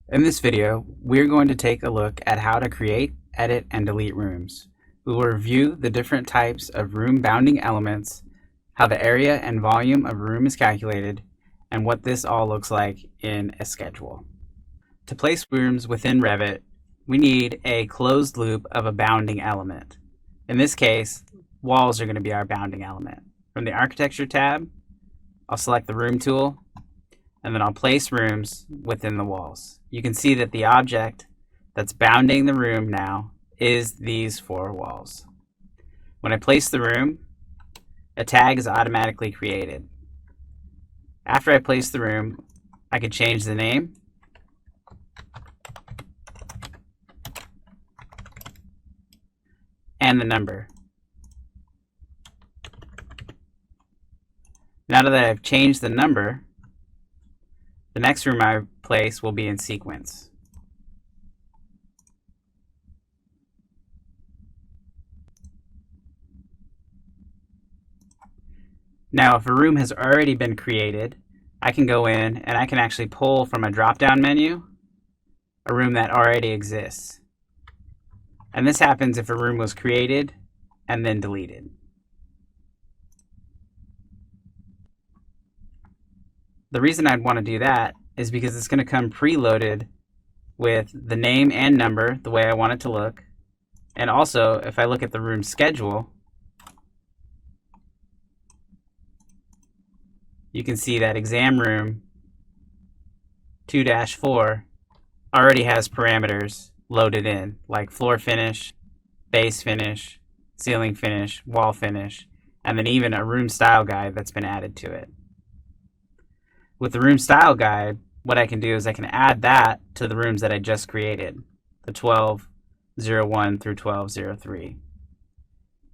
In this video, we're going to take a look at how to create, edit, and delete rooms. We will review the different types of room bounding elements, how the area and volume of a room is calculated, and what this all looks like in a schedule. To place rooms within Revit, we need a closed loop of a bounding element. In this case, walls are going to be our bounding element. From the Architecture tab, I'll select the Room tool, and then I'll place rooms within the walls. You can see that the object that's bounding the room now is these four walls. When I place the room, a tag is automatically created. After I place the room, I can change the name, and the number. Now that I've changed the number, the next room I place will be in sequence. Now, if a room has already been created, I can go in and I can actually pull from a drop-down menu a room that already exists. And this happens if a room was created and then deleted. The reason I'd want to do that is because it's going to come preloaded with the name and number the way I want it to look. And also, if I look at the room schedule, you can see that exam room 2-4 already has parameters loaded in, like floor finish, base finish, ceiling finish, wall finish, and then even a room style guide that's been added to it. With the room style guide, what I can do is I can add that to the rooms that I just created, the 1201 through 1203.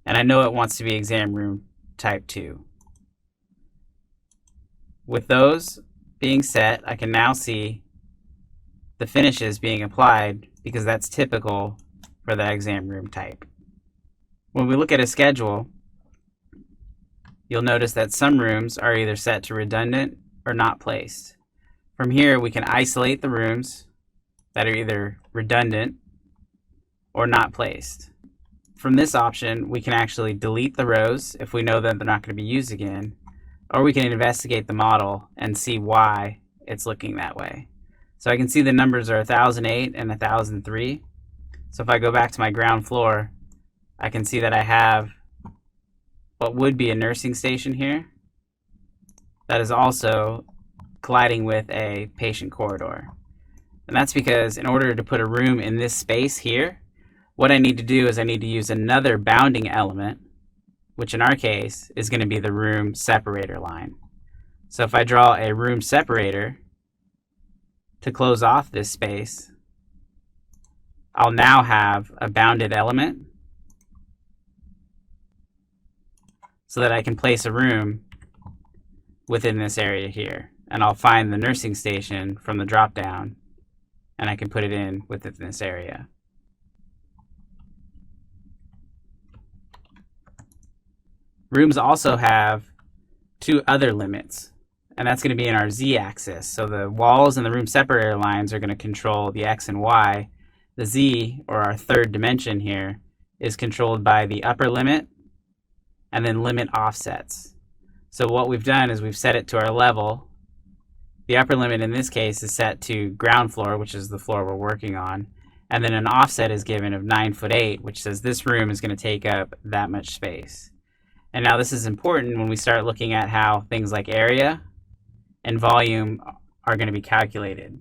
And I know it wants to be exam room type 2. With those being set, I can now see the finishes being applied because that's typical for that exam room type. When we look at a schedule, you'll notice that some rooms are either set to redundant or not placed. From here, we can isolate the rooms that are either redundant or not placed. From this option, we can actually delete the rows if we know that they're not going to be used again, or we can investigate the model and see why it's looking that way. So I can see the numbers are 1008 and 1003. So if I go back to my ground floor, I can see that I have what would be a nursing station here that is also colliding with a patient corridor. And that's because in order to put a room in this space here, what I need to do is I need to use another bounding element, which in our case is going to be the room separator line. So if I draw a room separator to close off this space, I'll now have a bounded element so that I can place a room within this area here. And I'll find the nursing station from the drop down and I can put it in within this area. Rooms also have two other limits, and that's going to be in our z-axis. So the walls and the room separator lines are going to control the x and y. The z, or our third dimension here, is controlled by the upper limit and then limit offsets. So what we've done is we've set it to our level. The upper limit in this case is set to ground floor, which is the floor we're working on, and then an offset is given of 9'8", which says this room is going to take up that much space. And now this is important when we start looking at how things like area and volume are going to be calculated.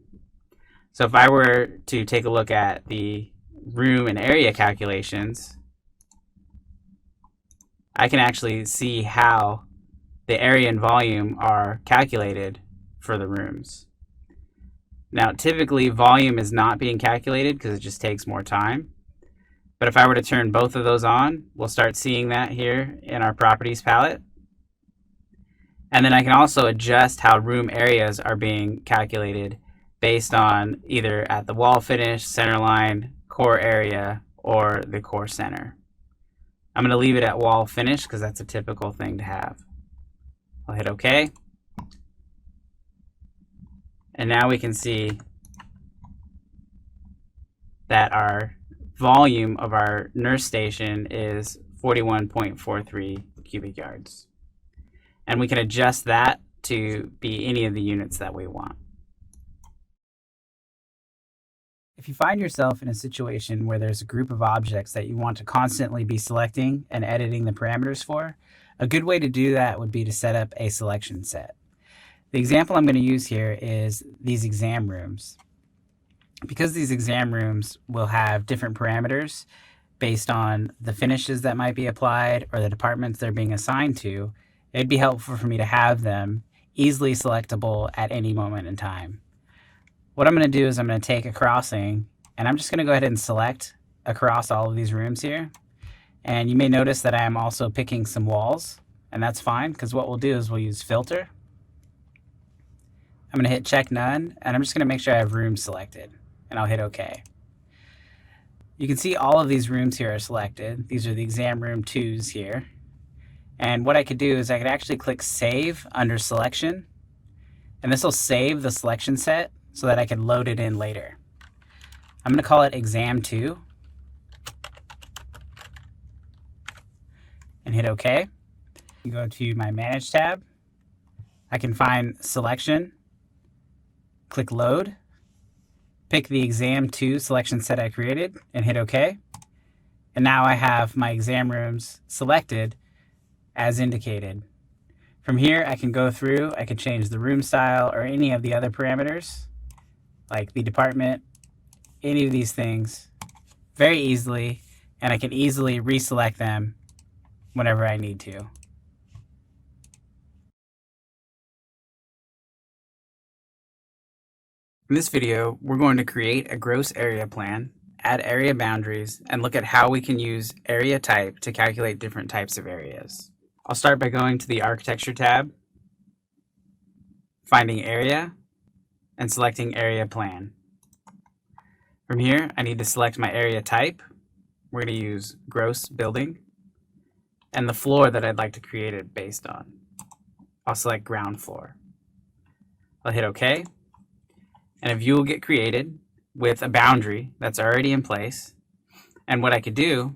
So if I were to take a look at the room and area calculations, I can actually see how the area and volume are calculated for the rooms. Now, typically volume is not being calculated because it just takes more time. But if I were to turn both of those on, we'll start seeing that here in our properties palette. And then I can also adjust how room areas are being calculated based on either at the wall finish, center line, core area, or the core center. I'm going to leave it at wall finish because that's a typical thing to have. I'll hit OK. And now we can see that our volume of our nurse station is 41.43 cubic yards. And we can adjust that to be any of the units that we want. If you find yourself in a situation where there's a group of objects that you want to constantly be selecting and editing the parameters for, a good way to do that would be to set up a selection set. The example I'm going to use here is these exam rooms. Because these exam rooms will have different parameters based on the finishes that might be applied or the departments they're being assigned to, it'd be helpful for me to have them easily selectable at any moment in time. What I'm going to do is I'm going to take a crossing and I'm just going to go ahead and select across all of these rooms here. And you may notice that I am also picking some walls, and that's fine because what we'll do is we'll use filter. I'm going to hit check none, and I'm just going to make sure I have rooms selected, and I'll hit OK. You can see all of these rooms here are selected. These are the exam room 2s here. And what I could do is I could actually click save under selection, and this will save the selection set so that I can load it in later. I'm going to call it exam 2 and hit OK. Go to my manage tab. I can find selection, click load, pick the exam 2 selection set I created and hit OK. And now I have my exam rooms selected as indicated. From here I can go through, I can change the room style or any of the other parameters like the department, any of these things very easily, and I can easily reselect them whenever I need to. In this video, we're going to create a gross area plan, add area boundaries, and look at how we can use area type to calculate different types of areas. I'll start by going to the Architecture tab, finding Area, and selecting Area Plan. From here, I need to select my area type. We're going to use gross building, and the floor that I'd like to create it based on. I'll select ground floor. I'll hit OK, and a view will get created with a boundary that's already in place. And what I could do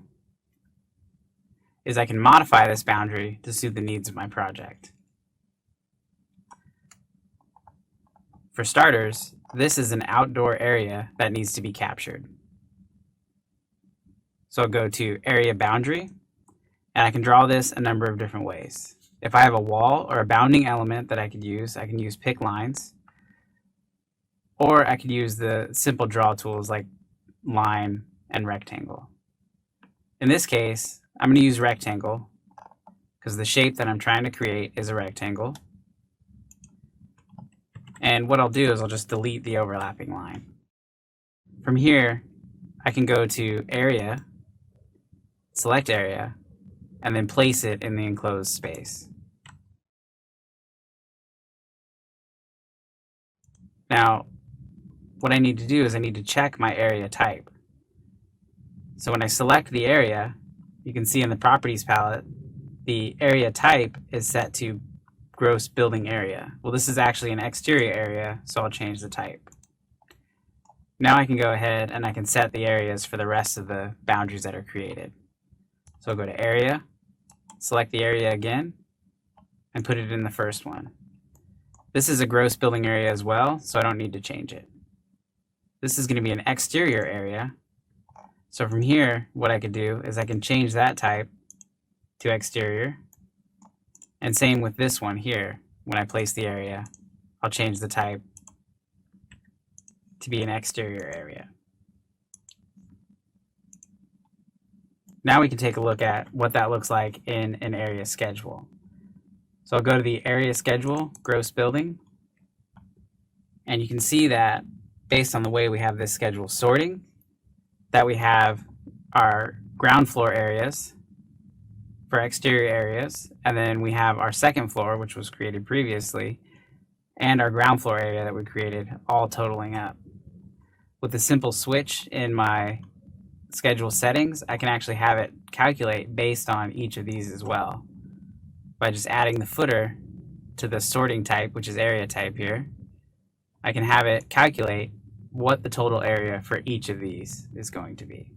is I can modify this boundary to suit the needs of my project. For starters, this is an outdoor area that needs to be captured. So I'll go to Area Boundary, and I can draw this a number of different ways. If I have a wall or a bounding element that I can use pick lines, or I could use the simple draw tools like line and rectangle. In this case, I'm going to use rectangle because the shape that I'm trying to create is a rectangle. And what I'll do is I'll just delete the overlapping line. From here, I can go to Area, select Area, and then place it in the enclosed space. Now, what I need to do is I need to check my area type. So when I select the area, you can see in the Properties palette, the area type is set to gross building area. Well, this is actually an exterior area, so I'll change the type. Now I can go ahead and I can set the areas for the rest of the boundaries that are created. So I'll go to Area, select the area again, and put it in the first one. This is a gross building area as well, so I don't need to change it. This is going to be an exterior area. So from here, what I could do is I can change that type to exterior. And same with this one here. When I place the area, I'll change the type to be an exterior area. Now we can take a look at what that looks like in an area schedule. So I'll go to the area schedule, gross building, and you can see that based on the way we have this schedule sorting, that we have our ground floor areas for exterior areas, and then we have our second floor, which was created previously, and our ground floor area that we created, all totaling up. With a simple switch in my schedule settings, I can actually have it calculate based on each of these as well. By just adding the footer to the sorting type, which is area type here, I can have it calculate what the total area for each of these is going to be.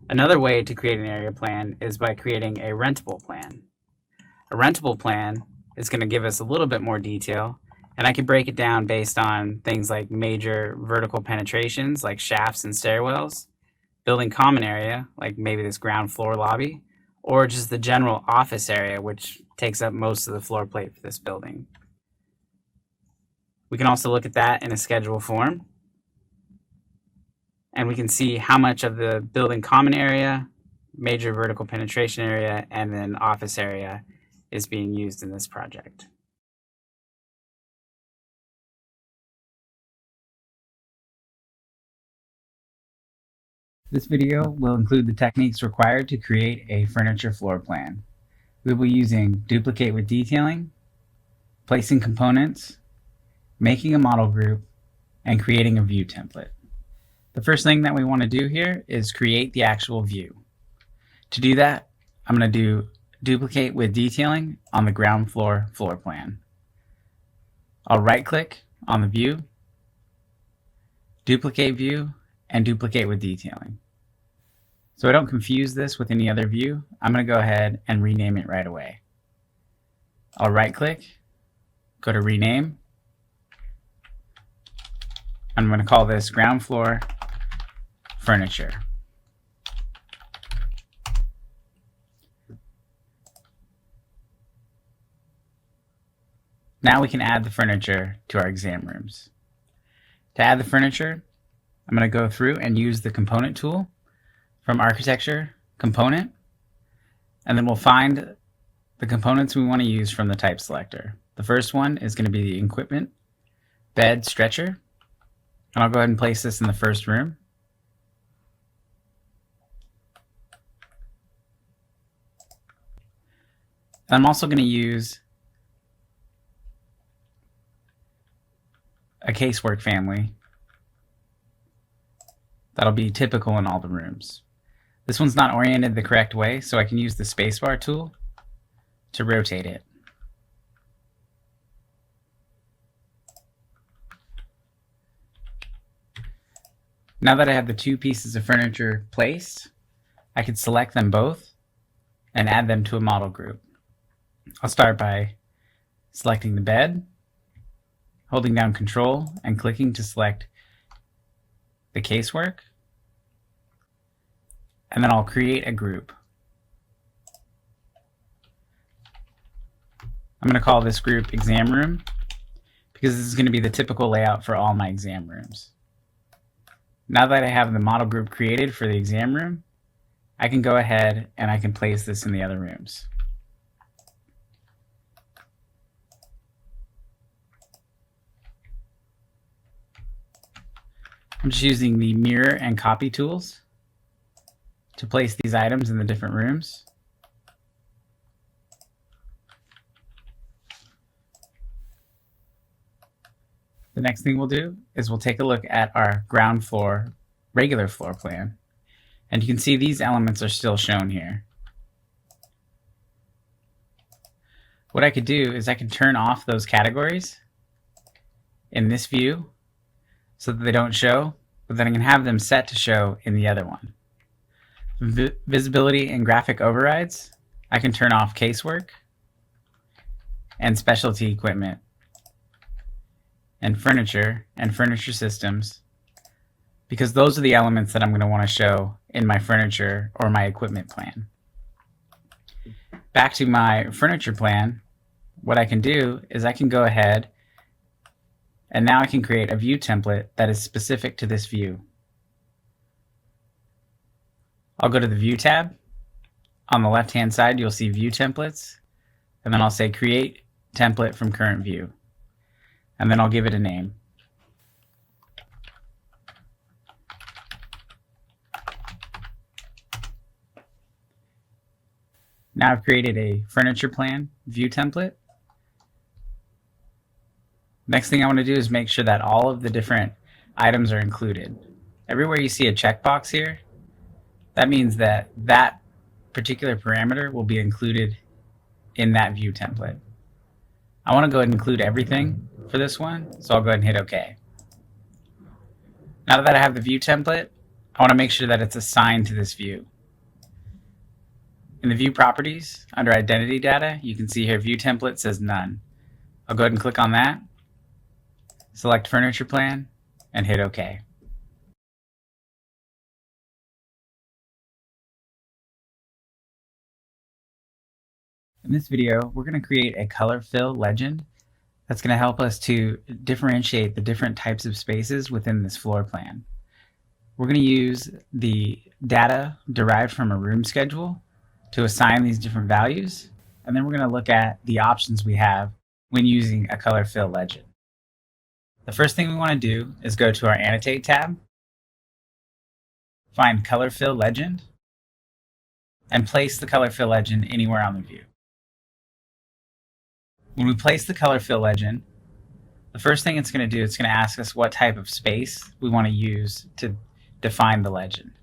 Another way to create an area plan is by creating a rentable plan. A rentable plan is going to give us a little bit more detail, and I can break it down based on things like major vertical penetrations like shafts and stairwells, building common area like maybe this ground floor lobby, or just the general office area which takes up most of the floor plate for this building. We can also look at that in a schedule form, and we can see how much of the building common area, major vertical penetration area, and then office area is being used in this project. This video will include the techniques required to create a furniture floor plan. We will be using duplicate with detailing, placing components, making a model group, and creating a view template. The first thing that we want to do here is create the actual view. To do that, I'm going to do duplicate with detailing on the ground floor floor plan. I'll right click on the view, duplicate view, and duplicate with detailing. So I don't confuse this with any other view, I'm going to go ahead and rename it right away. I'll right click, go to rename. I'm going to call this ground floor furniture. Now we can add the furniture to our exam rooms. To add the furniture, I'm going to go through and use the component tool from Architecture, Component, and then we'll find the components we want to use from the type selector. The first one is going to be the equipment, bed, stretcher, and I'll go ahead and place this in the first room. I'm also going to use a casework family that'll be typical in all the rooms. This one's not oriented the correct way, so I can use the spacebar tool to rotate it. Now that I have the two pieces of furniture placed, I can select them both and add them to a model group. I'll start by selecting the bed, holding down Control and clicking to select the casework, and then I'll create a group. I'm going to call this group exam room because this is going to be the typical layout for all my exam rooms. Now that I have the model group created for the exam room, I can go ahead and I can place this in the other rooms. I'm just using the mirror and copy tools to place these items in the different rooms. The next thing we'll do is we'll take a look at our ground floor regular floor plan, and you can see these elements are still shown here. What I could do is I can turn off those categories in this view so that they don't show, but then I can have them set to show in the other one. Visibility and graphic overrides, I can turn off casework and specialty equipment and furniture systems, because those are the elements that I'm going to want to show in my furniture or my equipment plan. Back to my furniture plan, what I can do is I can go ahead and now I can create a view template that is specific to this view. I'll go to the View tab. On the left-hand side, you'll see View Templates, and then I'll say Create Template from Current View, and then I'll give it a name. Now I've created a furniture plan view template. Next thing I want to do is make sure that all of the different items are included. Everywhere you see a checkbox here, that means that that particular parameter will be included in that view template. I want to go ahead and include everything for this one, so I'll go ahead and hit OK. Now that I have the view template, I want to make sure that it's assigned to this view. In the view properties, under identity data, you can see here view template says none. I'll go ahead and click on that, select furniture plan, and hit OK. In this video, we're going to create a color fill legend that's going to help us to differentiate the different types of spaces within this floor plan. We're going to use the data derived from a room schedule to assign these different values, and then we're going to look at the options we have when using a color fill legend. The first thing we want to do is go to our Annotate tab, find Color Fill Legend, and place the color fill legend anywhere on the view. When we place the color fill legend, the first thing it's going to do, it's going to ask us what type of space we want to use to define the legend.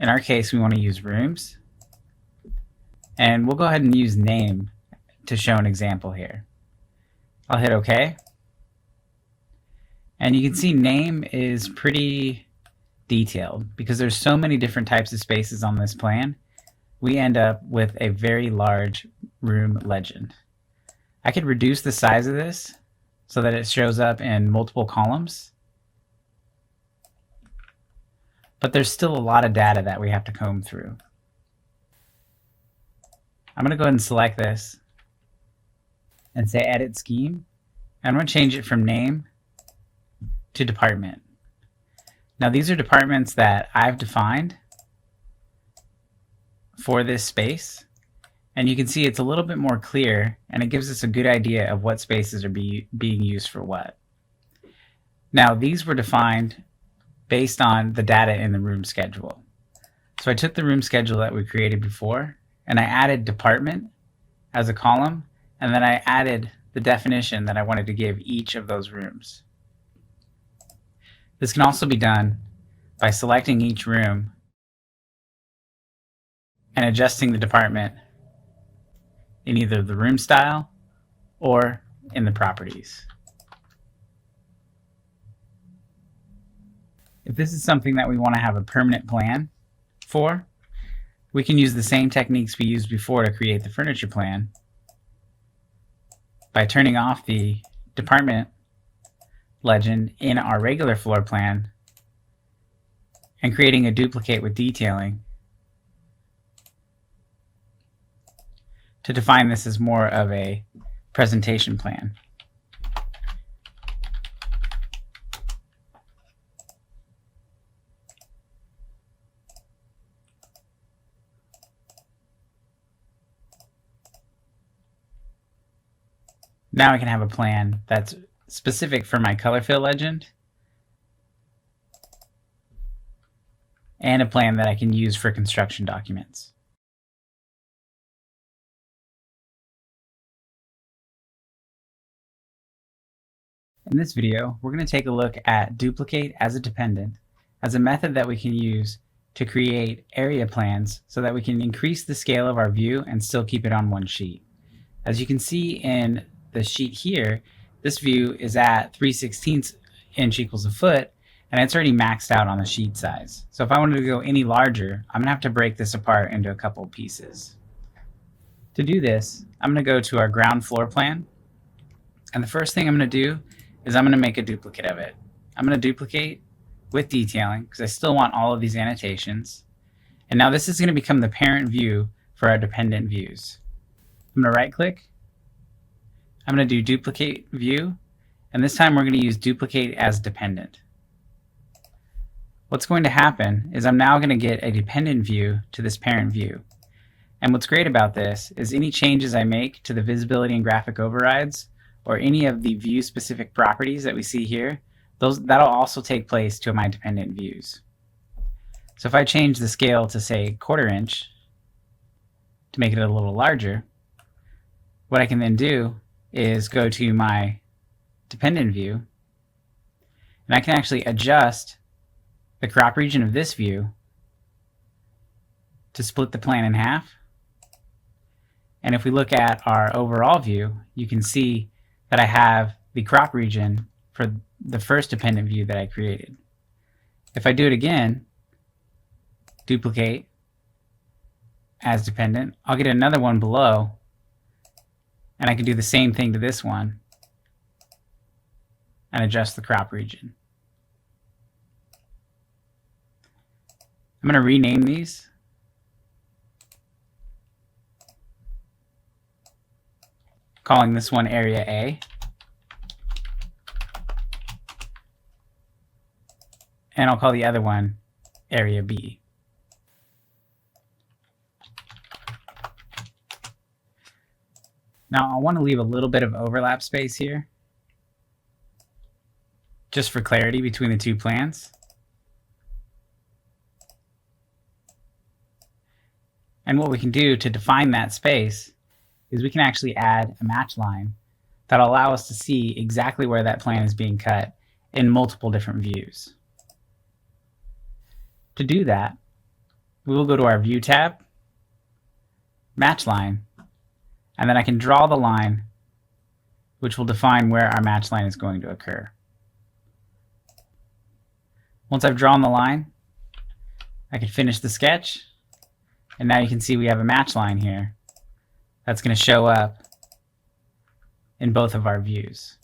In our case, we want to use rooms, and we'll go ahead and use name to show an example here. I'll hit OK, and you can see name is pretty detailed because there's so many different types of spaces on this plan. We end up with a very large room legend. I could reduce the size of this so that it shows up in multiple columns, but there's still a lot of data that we have to comb through. I'm going to go ahead and select this and say Edit Scheme. I'm going to change it from name to department. Now these are departments that I've defined for this space, and you can see it's a little bit more clear, and it gives us a good idea of what spaces are being used for what. Now these were defined based on the data in the room schedule. So I took the room schedule that we created before, and I added department as a column, and then I added the definition that I wanted to give each of those rooms. This can also be done by selecting each room and adjusting the department in either the room style or in the properties. If this is something that we want to have a permanent plan for, we can use the same techniques we used before to create the furniture plan by turning off the department legend in our regular floor plan and creating a duplicate with detailing to define this as more of a presentation plan. Now I can have a plan that's specific for my color fill legend and a plan that I can use for construction documents. In this video, we're going to take a look at duplicate as a dependent as a method that we can use to create area plans so that we can increase the scale of our view and still keep it on one sheet. As you can see in the sheet here, this view is at 3/16 inch equals a foot, and it's already maxed out on the sheet size. So if I wanted to go any larger, I'm going to have to break this apart into a couple pieces. To do this, I'm going to go to our ground floor plan, and the first thing I'm going to do is I'm going to make a duplicate of it. I'm going to duplicate with detailing because I still want all of these annotations. And now this is going to become the parent view for our dependent views. I'm going to right click. I'm going to do duplicate view, and this time we're going to use duplicate as dependent. What's going to happen is I'm now going to get a dependent view to this parent view. And what's great about this is any changes I make to the visibility and graphic overrides or any of the view specific properties that we see here, that'll also take place to my dependent views. So if I change the scale to say 1/4 inch to make it a little larger, what I can then do is go to my dependent view, and I can actually adjust the crop region of this view to split the plan in half. And if we look at our overall view, you can see that I have the crop region for the first dependent view that I created. If I do it again, duplicate as dependent, I'll get another one below, and I can do the same thing to this one and adjust the crop region. I'm going to rename these. Calling this one Area A. And I'll call the other one Area B. Now I want to leave a little bit of overlap space here, just for clarity between the two plans. And what we can do to define that space is we can actually add a match line that'll allow us to see exactly where that plan is being cut in multiple different views. To do that, we will go to our View tab, Match Line, and then I can draw the line which will define where our match line is going to occur. Once I've drawn the line, I can finish the sketch, and now you can see we have a match line here that's going to show up in both of our views.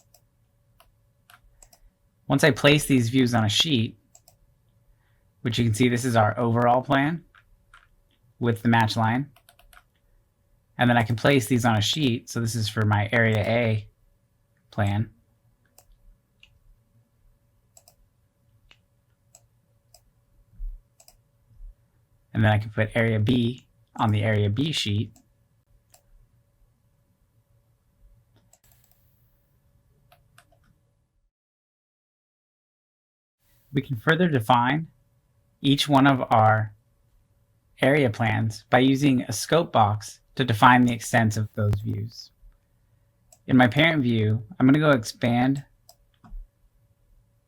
Once I place these views on a sheet, which you can see this is our overall plan with the match line, and then I can place these on a sheet. So this is for my Area A plan. And then I can put Area B on the Area B sheet. We can further define each one of our area plans by using a scope box to define the extents of those views. In my parent view, I'm going to go expand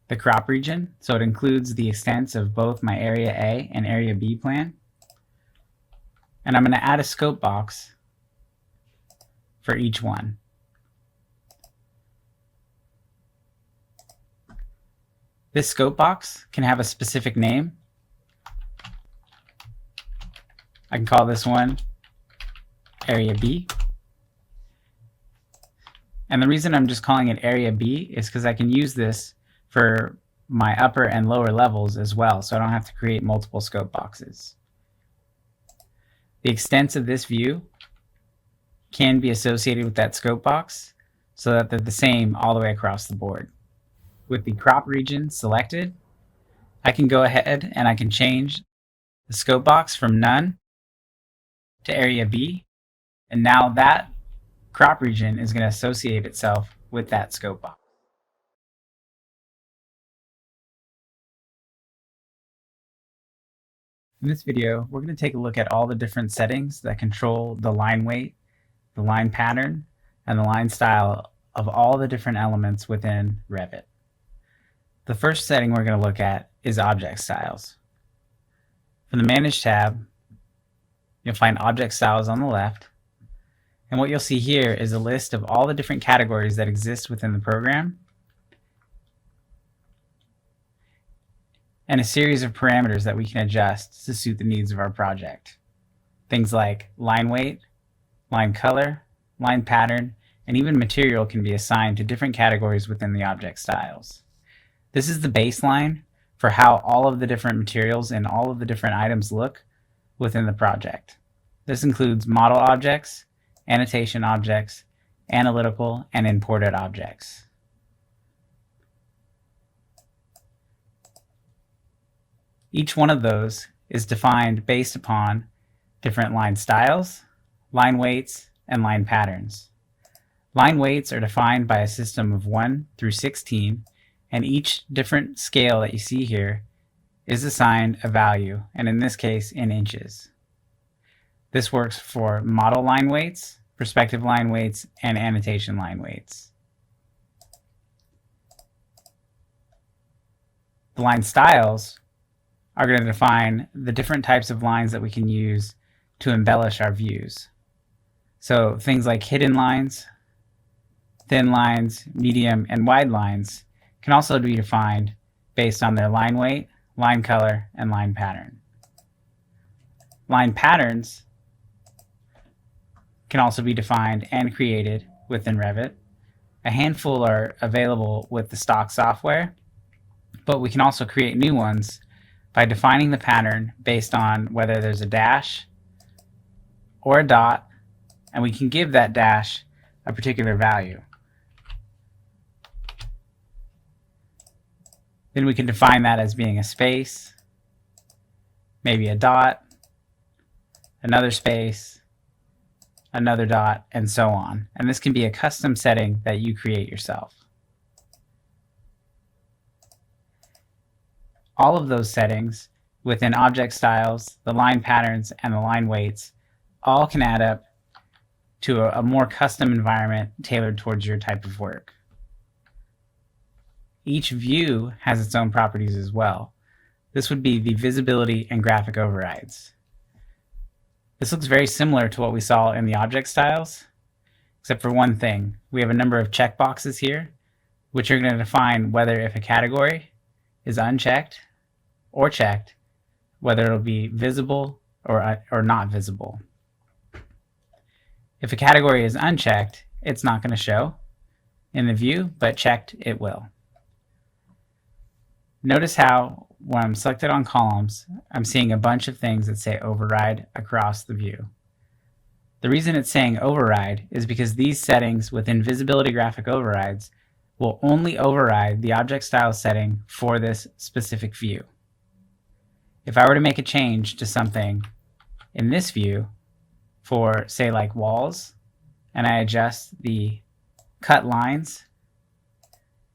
the crop region so it includes the extents of both my Area A and Area B plan. And I'm going to add a scope box for each one. This scope box can have a specific name. I can call this one Area B. And the reason I'm just calling it Area B is because I can use this for my upper and lower levels as well, so I don't have to create multiple scope boxes. The extents of this view can be associated with that scope box so that they're the same all the way across the board. With the crop region selected, I can go ahead and I can change the scope box from none to Area B, and now that crop region is going to associate itself with that scope box. In this video, we're going to take a look at all the different settings that control the line weight, the line pattern, and the line style of all the different elements within Revit. The first setting we're going to look at is Object Styles. From the Manage tab, you'll find Object Styles on the left, and what you'll see here is a list of all the different categories that exist within the program and a series of parameters that we can adjust to suit the needs of our project. Things like line weight, line color, line pattern, and even material can be assigned to different categories within the object styles. This is the baseline for how all of the different materials and all of the different items look within the project. This includes model objects, annotation objects, analytical, and imported objects. Each one of those is defined based upon different line styles, line weights, and line patterns. Line weights are defined by a system of 1 through 16, and each different scale that you see here is assigned a value, and in this case, in inches. This works for model line weights, perspective line weights, and annotation line weights. The line styles are going to define the different types of lines that we can use to embellish our views. So things like hidden lines, thin lines, medium, and wide lines can also be defined based on their line weight, line color, and line pattern. Line patterns can also be defined and created within Revit. A handful are available with the stock software, but we can also create new ones by defining the pattern based on whether there's a dash or a dot, and we can give that dash a particular value. Then we can define that as being a space, maybe a dot, another space, another dot, and so on. And this can be a custom setting that you create yourself. All of those settings within object styles, the line patterns, and the line weights all can add up to a more custom environment tailored towards your type of work. Each view has its own properties as well. This would be the visibility and graphic overrides. This looks very similar to what we saw in the object styles, except for one thing. We have a number of checkboxes here, which are going to define whether if a category is unchecked or checked, whether it'll be visible or not visible. If a category is unchecked, it's not going to show in the view, but checked it will. Notice how when I'm selected on columns, I'm seeing a bunch of things that say override across the view. The reason it's saying override is because these settings within visibility graphic overrides will only override the object style setting for this specific view. If I were to make a change to something in this view for, say, like walls, and I adjust the cut lines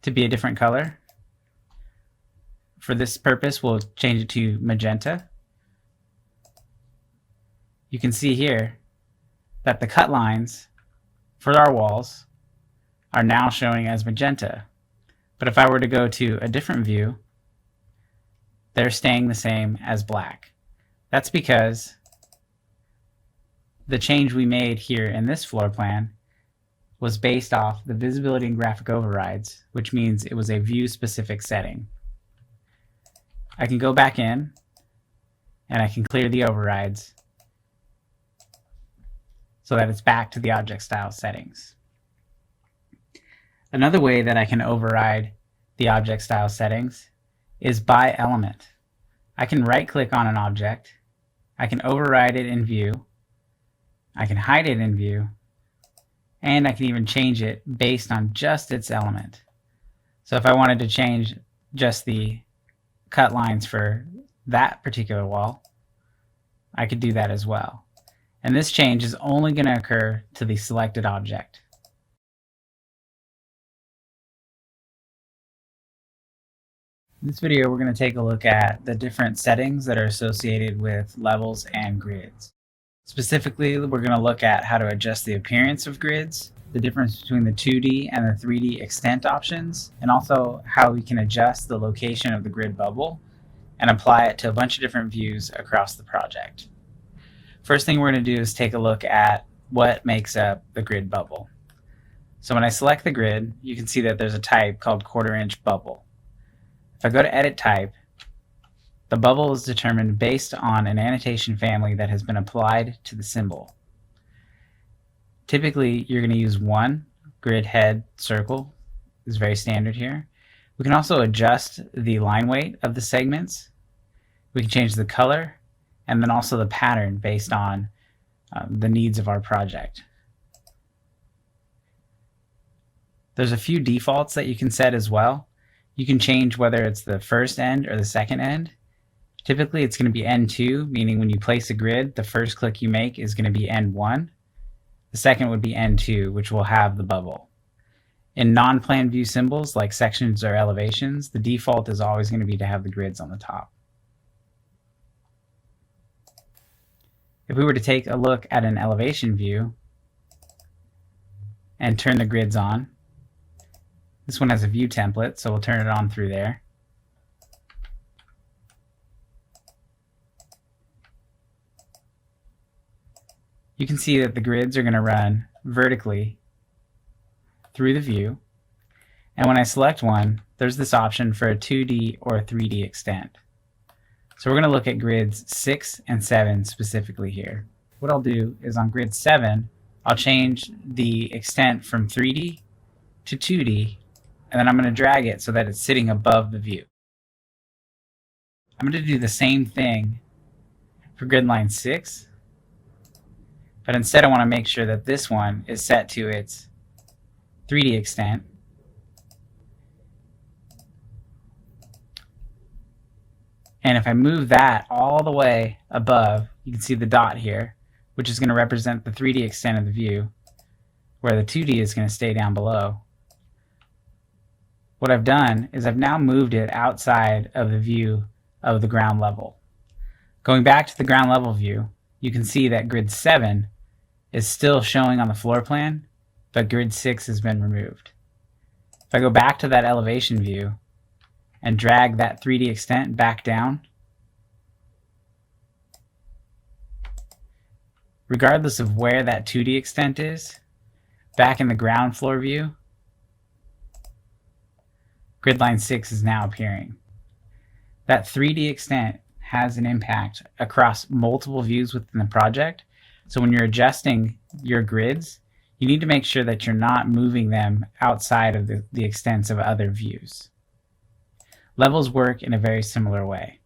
to be a different color, for this purpose, we'll change it to magenta. You can see here that the cut lines for our walls are now showing as magenta. But if I were to go to a different view, they're staying the same as black. That's because the change we made here in this floor plan was based off the visibility and graphic overrides, which means it was a view-specific setting. I can go back in and I can clear the overrides so that it's back to the object style settings. Another way that I can override the object style settings is by element. I can right click on an object, I can override it in view, I can hide it in view, and I can even change it based on just its element. So if I wanted to change just the cut lines for that particular wall, I could do that as well. And this change is only going to occur to the selected object. In this video, we're going to take a look at the different settings that are associated with levels and grids. Specifically, we're going to look at how to adjust the appearance of grids, the difference between the 2D and the 3D extent options, and also how we can adjust the location of the grid bubble and apply it to a bunch of different views across the project. First thing we're going to do is take a look at what makes up the grid bubble. So when I select the grid, you can see that there's a type called 1/4 inch bubble. If I go to edit type, the bubble is determined based on an annotation family that has been applied to the symbol. Typically, you're going to use one grid head circle. It's very standard here. We can also adjust the line weight of the segments. We can change the color and then also the pattern based on the needs of our project. There's a few defaults that you can set as well. You can change whether it's the first end or the second end. Typically, it's going to be end 2, meaning when you place a grid, the first click you make is going to be end 1. The second would be end 2, which will have the bubble. In non-plan view symbols like sections or elevations, the default is always going to be to have the grids on the top. If we were to take a look at an elevation view and turn the grids on, this one has a view template, so we'll turn it on through there. You can see that the grids are going to run vertically through the view. And when I select one, there's this option for a 2D or a 3D extent. So we're going to look at grids 6 and 7 specifically here. What I'll do is on grid 7, I'll change the extent from 3D to 2D, and then I'm going to drag it so that it's sitting above the view. I'm going to do the same thing for grid line 6, but instead I want to make sure that this one is set to its 3D extent. And if I move that all the way above, you can see the dot here, which is going to represent the 3D extent of the view, where the 2D is going to stay down below. What I've done is I've now moved it outside of the view of the ground level. Going back to the ground level view, you can see that grid 7 is still showing on the floor plan, but grid 6 has been removed. If I go back to that elevation view and drag that 3D extent back down, regardless of where that 2D extent is, back in the ground floor view, grid line 6 is now appearing. That 3D extent has an impact across multiple views within the project. So when you're adjusting your grids, you need to make sure that you're not moving them outside of the extents of other views. Levels work in a very similar way.